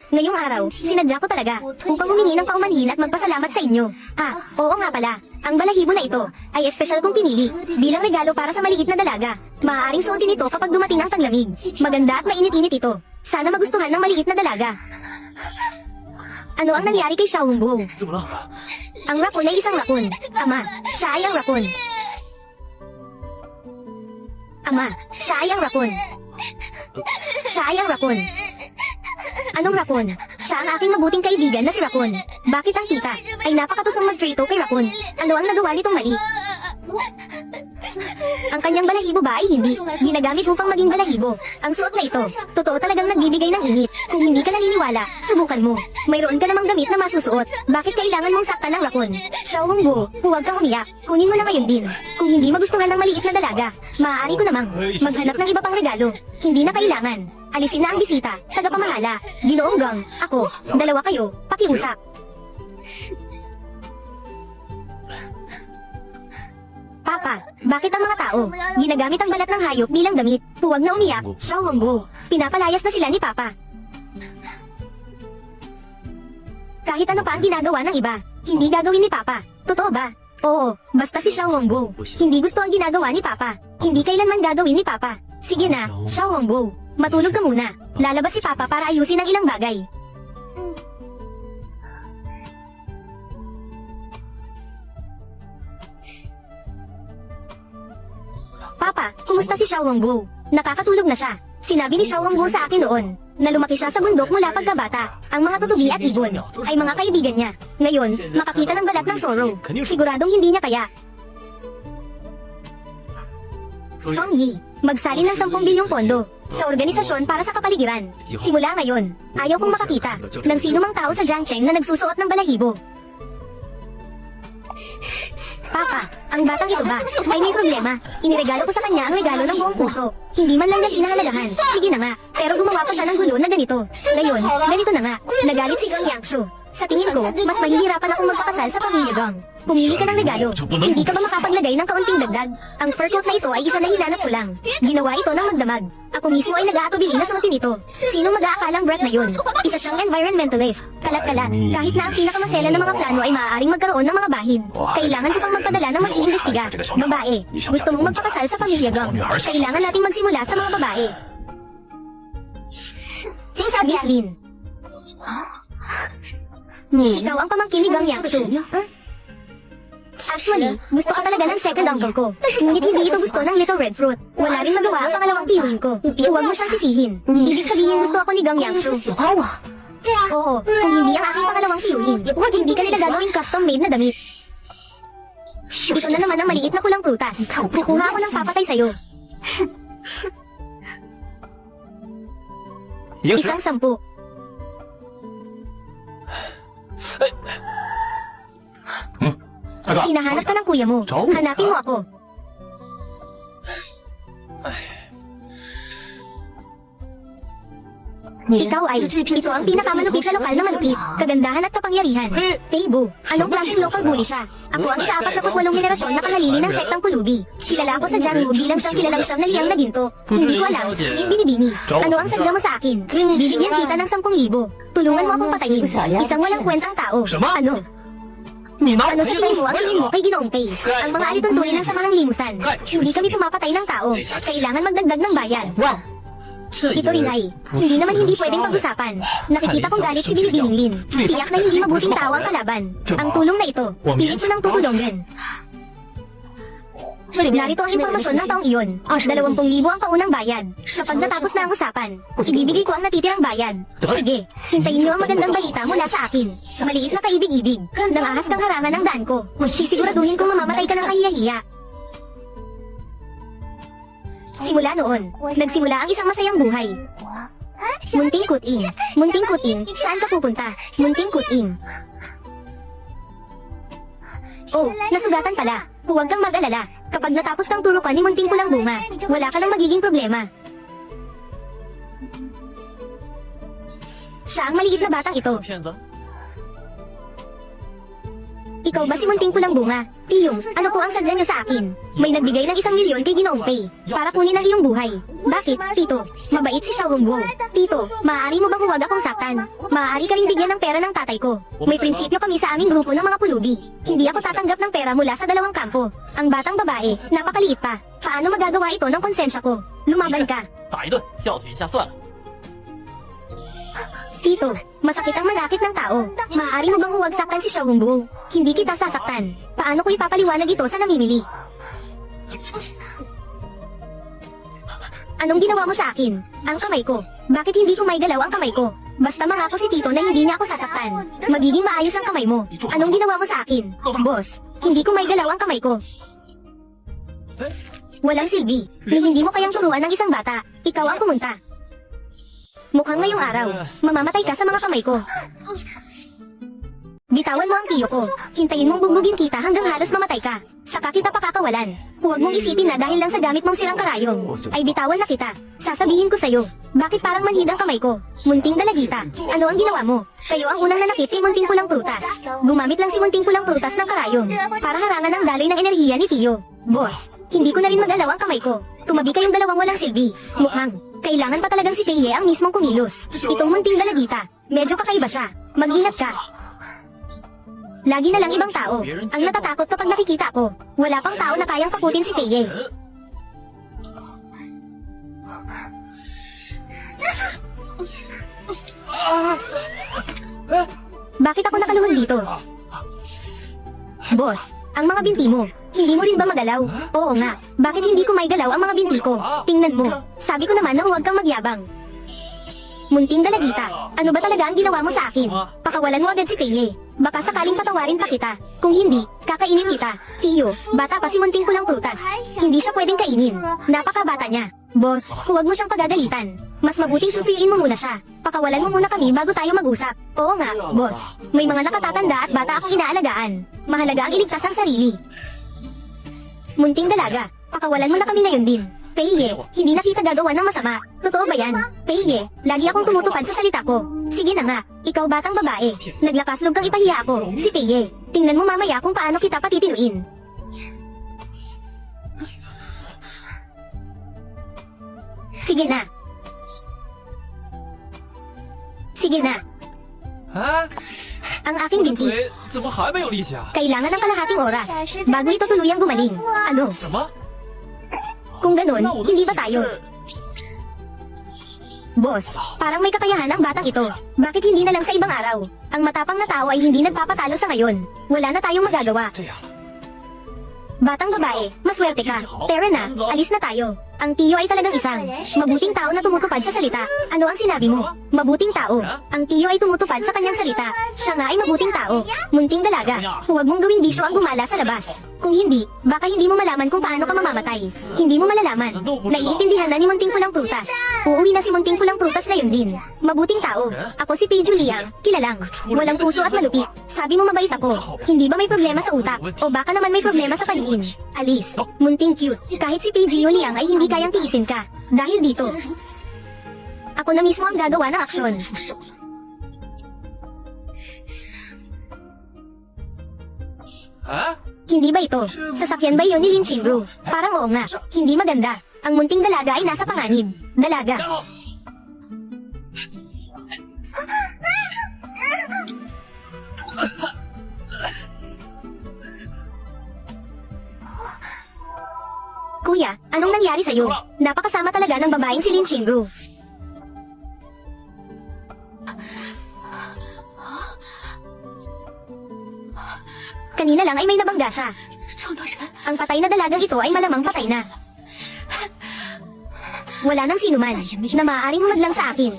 Ngayong araw, sinadya ko talaga, upang humingi ng paumanhin at magpasalamat sa inyo. Oo nga pala, ang balahibo na ito, ay espesyal kong pinili, bilang regalo para sa maliit na dalaga. Maaaring suotin ito kapag dumating ang taglamig. Maganda at mainit-init ito. Sana magustuhan ng maliit na dalaga. Ano ang nangyari kay Xiao Hongbo? 怎么了？ Ang rapon ay isang rapon. Ama, siya ay ang rapon. Ama, siya ay ang rapon. Siya ay ang rapon. Anong rapon? Siya ang aking mabuting kaibigan na si Rapon. Bakit ang tita ay napakatusong mag-trito kay Rapon? Ano ang nagawa nitong mali? Ang kanyang balahibo ba ay hindi ginagamit upang maging balahibo? Ang suot na ito, totoo talagang nagbibigay ng init. Kung hindi ka naniniwala, subukan mo. Mayroon ka namang damit na masusuot. Bakit kailangan mong saktan ng Rapon? Xiao Hongbo, huwag kang umiyak. Kunin mo na ngayon din. Kung hindi magustuhan ng maliit na dalaga, maaari ko namang maghanap ng iba pang regalo. Hindi na kailangan. Alisin na ang bisita, tagapamahala, Ginoong Gong, ako, dalawa kayo, pakiusap. Papa, bakit ang mga tao ginagamit ang balat ng hayop bilang damit? Huwag na umiyak, Xiao Hongbo. Pinapalayas na sila ni Papa. Kahit ano pa ang ginagawa ng iba, hindi gagawin ni Papa. Totoo ba? Oo, basta si Xiao Hongbo. Hindi gusto ang ginagawa ni Papa. Hindi kailanman gagawin ni Papa. Sige na, Xiao Hongbo. Matulog ka muna. Lalabas si Papa para ayusin ang ilang bagay. Papa, kumusta si Xiao Hongbo? Nakakatulog na siya. Sinabi ni Xiao Hongbo sa akin noon na lumaki siya sa bundok mula pagkabata. Ang mga tutubi at ibon ay mga kaibigan niya. Ngayon, makakita ng balat ng Zoro. Siguradong hindi niya kaya. Song Yi, magsalin ng 10 bilyong pondo sa organisasyon para sa kapaligiran. Simula ngayon, ayaw kong makakita ng sino mang tao sa Jiangcheng na nagsusuot ng balahibo. Papa, ang batang ito ba ay may problema? Iniregalo ko sa kanya ang regalo ng buong puso. Hindi man lang niya pinahalagahan. Sige na nga, pero gumawa pa siya ng gulo na ganito. Ngayon, ganito na nga. Nagalit si Gang Yangshu. Sa tingin ko, mas mahihirapan akong magpakasal sa pamilya Gong. Pumili ka ng regalo. Hindi ka ba makapaglagay ng kaunting dagdag? Ang fur coat na ito ay isa na hinanap ko lang. Ginawa ito ng magdamag. Ako mismo ay nag-aatubili na suotin ito. Sino mag-aakalang Brett na yun? Isa siyang environmentalist. Kalat-kalat. Kahit na ang pinakamasela ng mga plano ay maaaring magkaroon ng mga bahid. Kailangan ko pang magpadala ng mag-iimbestiga. Babae, gusto mong magpakasal sa pamilya Gong. Kailangan nating magsimula sa mga babae. Miss Lin. Ikaw ang pamangkin ni Gang Yangshu. Actually, gusto ka talaga ng second uncle ko. Ngunit hindi ito gusto ng Little Red Fruit. Wala rin magawa ang pangalawang tiyuhin ko. Huwag mo siyang sisihin. Ibig sabihin gusto ako ni Gang Yangshu. Oo, kung hindi ang aking pangalawang tiyuhin, hindi ka nila gagawing custom-made na damit. Ito na naman ang maliit na kulang prutas. Kukuha ako ng papatay sa'yo. Isang 10. Hinahanap ka ng kuya mo. Hanapin mo ako. Ikaw ay, ito ang pinakamalupit na lokal na malupit, kagandahan at kapangyarihan. Peibu, anong klaseng local bully siya? Ako ang ika-48 henerasyon na kahalili ng sektang Kulubi. Kilala ako sa Jianghu bilang siyang kilalang siyang na liyang na ginto. Hindi ko alam, yung binibini. Ano ang sadya mo sa akin? Bibigyan kita ng 10,000. Tulungan mo akong patayin. Isang walang kwentang tao. Ano? Ano sa tingin mo ang tingin mo kay Ginoong Pei? Ang mga alituntunin ng samahang limusan. Hindi kami pumapatay ng tao. Kailangan magdagdag ng bayan. Ito rin ay, hindi naman hindi pwedeng pag-usapan. Nakikita kong galit si Binibining Lin. Tiyak na hindi mabuting tao ang kalaban. Ang tulong na ito, pilit ko ng tutulungan. Narito ang impormasyon ng taong iyon. 20,000 ang paunang bayad. Kapag natapos na ang usapan, ibibigay ko ang natitirang bayad. Sige, hintayin niyo ang magandang balita mula sa akin. Maliit na kaibig-ibig. Nangahas ng harangan ng daan ko. Sisiguraduhin kong mamamatay ka ng kahiyahiya. Simula noon, nagsimula ang isang masayang buhay. Munting kuting. Munting kuting, saan ka pupunta? Munting kuting. Oh, nasugatan pala. Huwag kang mag-alala. Kapag natapos kang turukan ni Munting Pulang Bunga, wala ka nang magiging problema. Siya ang maliit na batang ito. Ikaw ba si munting pulang bunga? Tiyong, ano po ang sadya niyo sa akin? May nagbigay ng 1,000,000 kay Ginoong Pei para kunin ang iyong buhay. Bakit, Tito? Mabait si Xiao Hongguo. Tito, maaari mo bang huwag akong saktan? Maaari ka rin bigyan ng pera ng tatay ko. May prinsipyo kami sa aming grupo ng mga pulubi. Hindi ako tatanggap ng pera mula sa dalawang kampo. Ang batang babae, napakaliit pa. Paano magagawa ito ng konsensya ko? Lumaban ka. 打一顿，教训一下算了。 Tito, masakit ang manakit ng tao. Maaari mo bang huwag saktan si Xiao Hongguo? Hindi kita sasaktan. Paano ko ipapaliwanag ito sa namimili? Anong ginawa mo sa akin? Ang kamay ko. Bakit hindi ko may galaw ang kamay ko? Basta mangako si Tito na hindi niya ako sasaktan. Magiging maayos ang kamay mo. Anong ginawa mo sa akin? Boss, hindi ko may galaw ang kamay ko. Walang silbi. Ni hindi mo kayang turuan ng isang bata. Ikaw ang pumunta. Mukhang ngayong araw, mamamatay ka sa mga kamay ko. Bitawan mo ang tiyo ko. Hintayin mong bugbugin kita hanggang halos mamatay ka. Saka kita pakakawalan. Huwag mong isipin na dahil lang sa gamit mong sirang karayom, ay bitawan na kita. Sasabihin ko sa'yo, bakit parang manhid ang kamay ko? Munting dalagita. Ano ang ginawa mo? Kayo ang unang nanakit kay munting pulang prutas. Gumamit lang si munting pulang prutas ng karayom para harangan ang daloy ng enerhiya ni Tiyo. Boss, hindi ko na rin magalaw ang kamay ko. Tumabi kayong dalawang walang silbi. Mukhang, kailangan pa talagang si Peye ang mismong kumilos. Itong munting dalagita, medyo kakaiba siya. Mag-ingat ka. Lagi na lang ibang tao ang natatakot kapag nakikita ko. Wala pang tao na kayang takutin si Peye. Bakit ako nakaluhod dito? Boss, ang mga binti mo, hindi mo rin ba magalaw? Oo nga, bakit hindi ko may galaw ang mga binti ko? Tingnan mo, sabi ko naman na huwag kang magyabang. Munting dalagita, ano ba talaga ang ginawa mo sa akin? Pakawalan mo agad si Peye. Baka sakaling patawarin pa kita. Kung hindi, kakainin kita. Tiyo, bata pa si munting pulang prutas. Hindi siya pwedeng kainin. Napakabata niya. Boss, huwag mo siyang pagagalitan. Mas mabuting susuyuin mo muna siya. Pakawalan mo muna kami bago tayo mag-usap. Oo nga, boss. May mga nakatatanda at bata akong inaalagaan. Mahalaga ang iligtas ang sarili. Munting dalaga, pakawalan mo na kami ngayon din. Peye, hindi na kita gagawa ng masama. Totoo ba yan? Peye, lagi akong tumutupad sa salita ko. Sige na nga, ikaw batang babae. Naglakas loob kang ipahiya ako, si Peye. Tingnan mo mamaya kung paano kita patitinuin. Sige na. Sige na. 啊， Ang aking 我的 binti, 腿怎么还没有力气啊？ kailangan ng kalahating oras bago ito tuluyang gumaling. Ano? 什么？ Kung ganun, 那我的 hindi 体 ba tayo? 质 Boss, parang may kakayahan ang batang ito. Bakit hindi na lang sa ibang araw? Ang matapang na tao ay hindi nagpapatalo sa ngayon. Wala na tayong magagawa. 这样， Batang babae, maswerte ka. Tara na, alis na tayo. Ang Tiyo ay talagang isang mabuting tao na tumutupad sa salita. Ano ang sinabi mo? Mabuting tao. Ang Tiyo ay tumutupad sa kanyang salita. Siya nga ay mabuting tao. Munting dalaga, huwag mong gawing bisyo ang gumala sa labas. Kung hindi, baka hindi mo malaman kung paano ka mamamatay. Hindi mo malalaman. Naiintindihan na ni munting pulang prutas. Uuwi na si munting pulang prutas ngayon din. Mabuting tao. Ako si Pei Juliang, kilalang. Walang puso at malupit. Sabi mo mabait ako. Hindi ba may problema sa utak? O baka naman may problema sa paningin? Alis. Munting cute. Kahit si Pei Juliang ay hindi kayang tiisin ka. Dahil dito, ako na mismo ang gagawa ng aksyon. Hindi ba ito? Sasakyan ba yun ni Lin Qingru? Parang oo nga. Hindi maganda. Ang munting dalaga ay nasa panganib. Dalaga. Kuya, anong nangyari sa'yo? Napakasama talaga ng babaeng si Lin Qingru. Kanina lang ay may nabangga siya. Ang patay na dalagang ito ay malamang patay na. Wala nang sinuman na maaaring humadlang sa akin.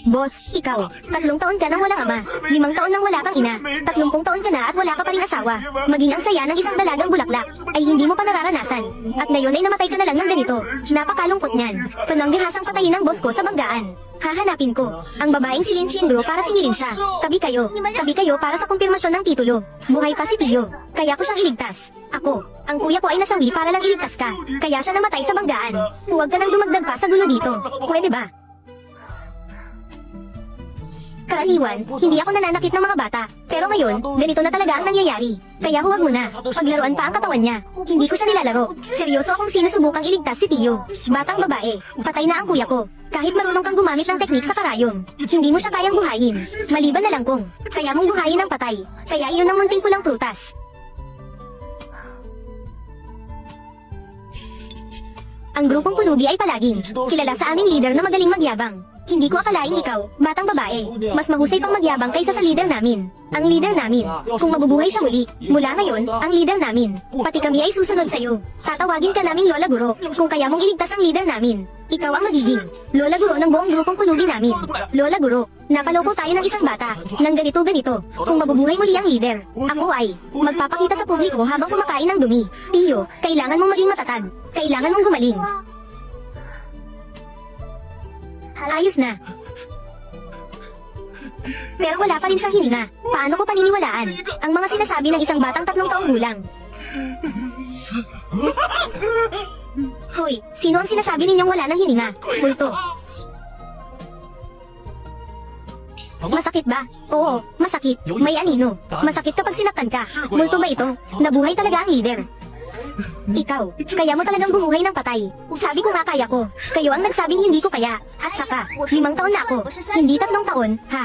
Boss, ikaw, 3 taon ka nang walang ama, 5 taon nang wala kang ina, 30 taon ka na at wala ka pa rin asawa. Maging ang saya ng isang dalagang bulaklak ay hindi mo pa nararanasan. At ngayon ay namatay ka na lang ng ganito. Napakalungkot niyan. Pananggahasang patayin ng boss ko sa banggaan. Hahanapin ko ang babaeng si Lin Qingru para singilin siya. Tabi kayo para sa kumpirmasyon ng titulo. Buhay pa si Tiyo, kaya ko siyang iligtas. Ako, ang kuya ko ay nasawi para lang iligtas ka. Kaya siya namatay sa banggaan. Huwag ka nang dumagdag pa sa gulo dito. Pwede ba? Karaniwan, hindi ako nananakit ng mga bata. Pero ngayon, ganito na talaga ang nangyayari. Kaya huwag mo na. Paglaruan pa ang katawan niya. Hindi ko siya nilalaro. Seryoso akong sinusubukang iligtas si Tio. Batang babae. Patay na ang kuya ko. Kahit marunong kang gumamit ng teknik sa karayom, hindi mo siya kayang buhayin. Maliban na lang kung kaya mong buhayin ang patay. Kaya iyon ang munting pulang prutas. Ang grupong pulubi ay palaging kilala sa aming leader na magaling magyabang. Hindi ko akalaing ikaw, batang babae, mas mahusay pang magyabang kaysa sa leader namin. Ang leader namin, kung mabubuhay siya muli, mula ngayon, ang leader namin, pati kami ay susunod sa'yo. Tatawagin ka naming Lola Guro, kung kaya mong iligtas ang leader namin. Ikaw ang magiging Lola Guro ng buong grupong pulubi namin. Lola Guro, napaloko tayo ng isang bata, ng ganito-ganito. Kung mabubuhay muli ang leader, ako ay magpapakita sa publiko habang kumakain ng dumi. Tio, kailangan mong maging matatag. Kailangan mong gumaling. Ayos na. Pero wala pa rin siyang hininga. Paano ko paniniwalaan ang mga sinasabi ng isang batang 3 taong gulang? Hoy, sino ang sinasabi ninyong wala ng hininga? Multo. Masakit ba? Oo, masakit. May anino. Masakit kapag sinaktan ka. Multo ba ito? Nabuhay talaga ang leader. Ikaw, kaya mo talagang bumuhay ng patay. Sabi ko nga kaya ko. Kayo ang nagsabing hindi ko kaya. At saka, 5 taon na ako. Hindi 3 taon, ha?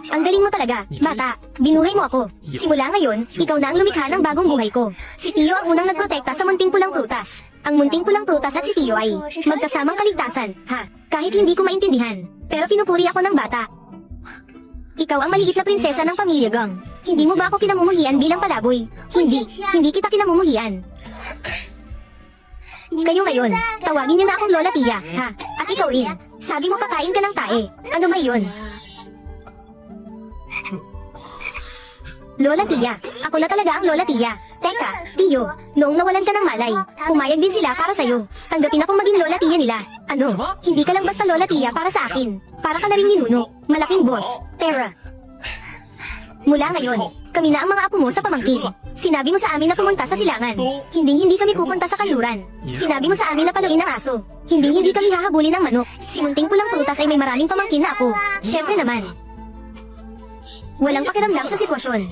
Ang galing mo talaga, bata. Binuhay mo ako. Simula ngayon, ikaw na ang lumikha ng bagong buhay ko. Si Tio ang unang nagprotekta sa munting pulang prutas. Ang munting pulang prutas at si Tio ay magkasamang kaligtasan, ha? Kahit hindi ko maintindihan. Pero pinupuri ako ng bata. Ikaw ang maliit na prinsesa ng pamilya Gong. Hindi mo ba ako kinamumuhian bilang palaboy? Hindi kita kinamumuhian. Kayo ngayon, tawagin niyo na akong Lola Tia, ha? At ikaw rin. Sabi mo pakain ka ng tae. Ano ba yun? Lola Tia, ako na talaga ang Lola Tia. Teka, Tio, noong nawalan ka ng malay, pumayag din sila para sa'yo. Tanggapin akong maging Lola Tia nila. Ano? Hindi ka lang basta Lola Tia para sa akin. Para ka na rin ninuno, malaking boss, Terra. Mula ngayon, kami na ang mga apo mo sa pamangkin. Sinabi mo sa amin na pumunta sa silangan. Hindi kami pupunta sa kanluran. Sinabi mo sa amin na paluin ang aso. Hindi kami hahabulin ng manok. Si munting pulang prutas ay may maraming pamangkin na ako. Syempre naman. Walang pakiramdam sa sitwasyon.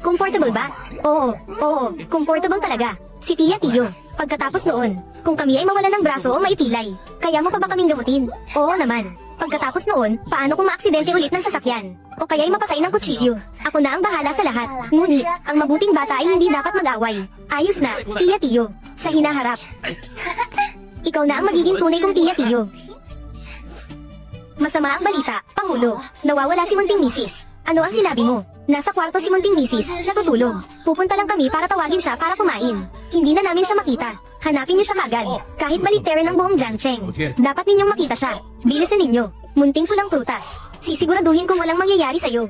Comfortable ba? Oo, comfortable talaga. Si Tia Tio. Pagkatapos noon, kung kami ay mawalan ng braso o maipilay, kaya mo pa ba kaming gamutin? Oo naman. Pagkatapos noon, paano kung maaksidente ulit ng sasakyan? O kaya ay mapatay ng kutsilyo? Ako na ang bahala sa lahat. Ngunit, ang mabuting bata ay hindi dapat mag-away. Ayos na, Tia Tio. Sa hinaharap. Ikaw na ang magiging tunay kong Tia Tio. Masama ang balita, Pangulo. Nawawala si munting misis. Ano ang sinabi mo? Nasa kwarto si munting misis, natutulog. Pupunta lang kami para tawagin siya para kumain. Hindi na namin siya makita. Hanapin niyo siya kagad. Kahit baliktarin ang buong Jiangcheng. Dapat ninyong makita siya. Bilisan ninyo. Munting pulang prutas. Sisiguraduhin kung walang mangyayari sa'yo.